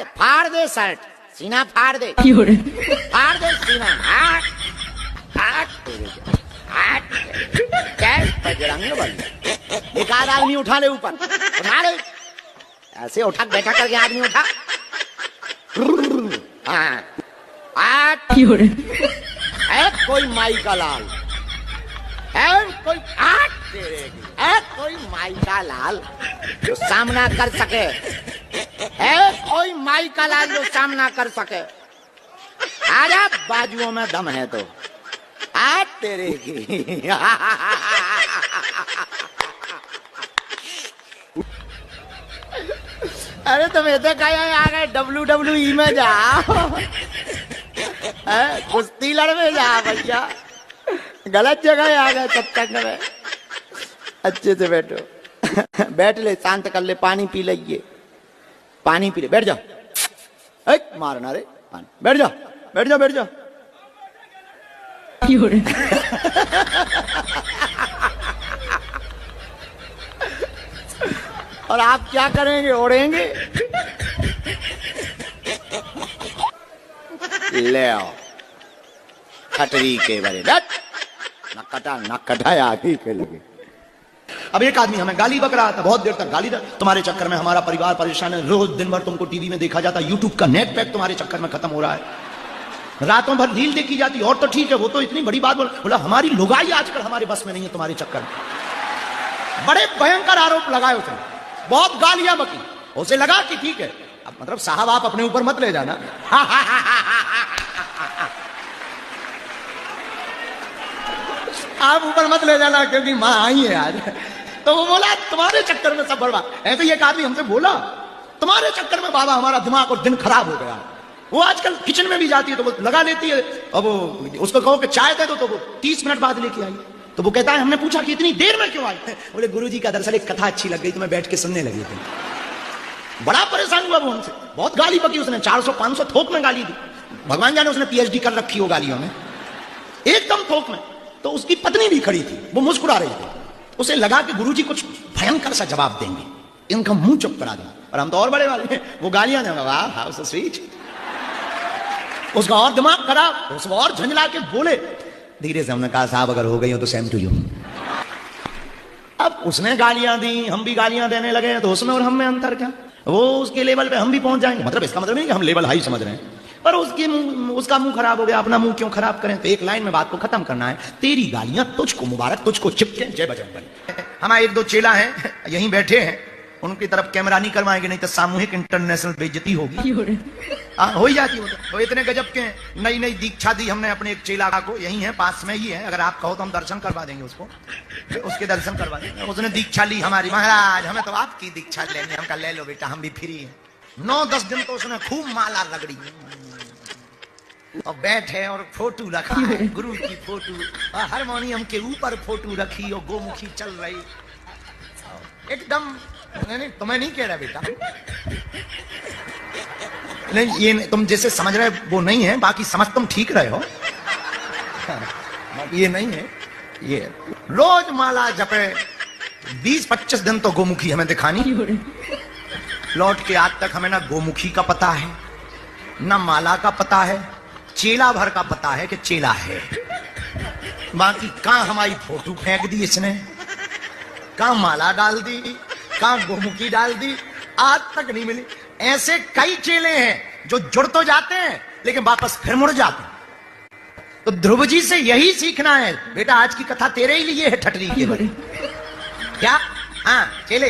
फाड़ दे शर्ट, सीना फाड़ दे, फाड़ दे सीना। बजरंग बली। एक आध आदमी उठा ले ऊपर, उठा ले, ऐसे उठा बैठा करके आदमी उठा। कोई माई का लाल है, कोई कोई माई का लाल जो सामना कर सके, है कोई माई का लाल जो सामना कर सके। आजा बाजुओं में दम है तो आ तेरे की। अरे तुम ऐसे कहीं आ गए WWE में जाओ, कुश्ती लड़ने जा भैया, गलत जगह आ गए सत्संग में। अच्छे से बैठो, बैठ ले, शांत कर ले, पानी पी ले, पानी पी ले, बैठ जाओ। मारना रे पानी, बैठ जाओ, बैठ जाओ, बैठ जाओ। और आप क्या करेंगे, ओढ़ेंगे? ले आओ खटरी के बड़े नक कटाया आगे के लगे। अब एक आदमी हमें गाली बक रहा था, बहुत देर तक गाली, तुम्हारे चक्कर में हमारा परिवार परेशान है, रोज दिन भर तुमको टीवी में देखा जाता, यूट्यूब का नेट पैक तुम्हारे चक्कर में खत्म हो रहा है, रातों भर रील देखी जाती। और तो ठीक है, वो तो इतनी बड़ी बात बोला, हमारी लुगाई आजकल हमारे बस में नहीं है तुम्हारे चक्कर में। बड़े भयंकर आरोप लगाए उसने, बहुत गालियां बकी। उसे लगा कि ठीक है, अब मतलब साहब आप अपने ऊपर मत ले जाना। आप ऊपर मत ले जाना क्योंकि माँ आई है आज। तो वो बोला तुम्हारे चक्कर में सब बर्बाद। ऐसे एक आदमी हमसे बोला, तुम्हारे चक्कर में बाबा हमारा दिमाग और दिन खराब हो गया। वो आजकल किचन में भी जाती है तो वो लगा लेती है, अब वो उसको कहो कि चाय दे दो तो वो 30 मिनट बाद लेके आई। तो वो कहता है हमने पूछा कि इतनी देर में क्यों आई? बोले गुरुजी का दरअसल एक कथा अच्छी लग गई तो मैं बैठ के सुनने लगी थी। बड़ा परेशान हुआ वो हमसे, बहुत गाली बकी उसने, 400-500 थोक में गाली दी। भगवान जाने उसने PhD कर रखी हो गालियों में, एकदम थोक में। तो उसकी पत्नी भी खड़ी थी, वो मुस्कुरा रही थी। उसे लगा कि गुरुजी कुछ भयंकर सा जवाब देंगे, इनका मुंह चुप करा दें। और हम तो और बड़े वाले हैं, वो गालियां देंगे, वाह हाउ सो स्वीट। उसका और दिमाग खराब, उसको और झंझला के बोले। धीरे से हमने कहा साहब अगर हो गई हो तो सेम टू यू। अब उसने गालियां दी, हम भी गालियां देने लगे, तो उसमें और हम में अंतर क्या? वो उसके लेवल पे हम भी पहुंच जाएंगे, मतलब इसका मतलब नहीं कि हम लेवल हाई समझ रहे हैं, पर उसका मुंह खराब हो गया, अपना मुंह क्यों खराब करें? तो एक लाइन में बात को खत्म करना है, तेरी गालियां तुझको मुबारक, तुझको चिपके, जय बजरंगबली। हमारे एक दो चेला हैं यहीं बैठे हैं, उनकी तरफ कैमरा नहीं करवाएंगे, नहीं तो सामूहिक इंटरनेशनल बेइज्जती होगी। हो ही जाती है। तो इतने गजब के नई नई दीक्षा दी हमने अपने एक चेला को, यही है पास में ही है, अगर आप कहो तो हम दर्शन करवा देंगे उसको, उसके दर्शन करवा देंगे। उसने दीक्षा ली हमारी, महाराज हमें तो आपकी दीक्षा लेनी। हम कहा ले लो बेटा, हम भी फ्री हैं। 9-10 दिन तो उसने खूब माला रगड़ी और बैठे और फोटो रखा है, गुरु की फोटो, और हारमोनियम के ऊपर फोटो रखी और गोमुखी चल रही एकदम। नहीं तुम्हें नहीं कह रहा बेटा, नहीं ये तुम जैसे समझ रहे वो नहीं है, बाकी समझ तुम ठीक रहे हो। ये नहीं है, ये रोज माला जपे, 20-25 दिन तो गोमुखी हमें दिखानी। लौट के आज तक हमें ना गोमुखी का पता है, ना माला का पता है, चेला भर का पता है कि चेला है। बाकी कहां हमारी फोटो फेंक दी इसने, कहां माला डाल दी, कहां गोमुखी डाल दी, आज तक नहीं मिली। ऐसे कई चेले हैं जो जुड़ तो जाते हैं लेकिन वापस फिर मुड़ जाते हैं। तो ध्रुव जी से यही सीखना है बेटा, आज की कथा तेरे ही लिए है ठटरी के बड़े। क्या? हाँ चेले,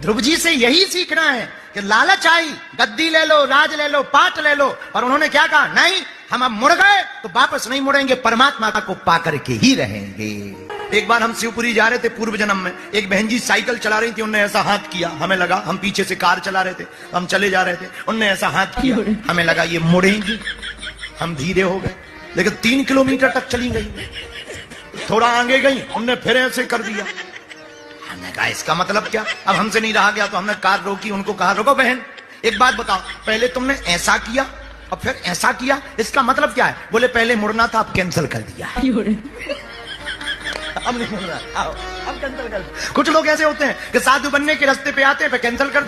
ध्रुव जी से यही सीखना है कि लालच आई, गद्दी ले लो, राज ले लो, पाट ले लो, और उन्होंने क्या कहा? नहीं, हम अब मुड़ गए तो वापस नहीं मुड़ेंगे, परमात्मा को पा करके ही रहेंगे। एक बार हम शिवपुरी जा रहे थे पूर्व जन्म में, एक बहन जी साइकिल चला रही थी, उन्होंने ऐसा हाथ किया, हमें लगा, हम पीछे से कार चला रहे थे, हम चले जा रहे थे, उन्होंने ऐसा हाथ किया, हमें लगा ये मुड़ेंगी, हम धीरे हो गए, लेकिन 3 किलोमीटर तक चली गई। थोड़ा आगे गई, उनने फिर ऐसे कर दिया। हमने कहा इसका मतलब क्या? अब हमसे नहीं रहा गया तो हमने कार रोकी, उनको कहा रुको बहन एक बात बताओ, पहले तुमने ऐसा किया और फिर ऐसा किया, इसका मतलब क्या है? बोले पहले मुड़ना था, अब कैंसिल कर दिया। अब नहीं मुड़ रहा, अब कैंसिल कर। कुछ लोग ऐसे होते हैं कि साधु बनने के रास्ते पे आते हैं फिर कैंसिल कर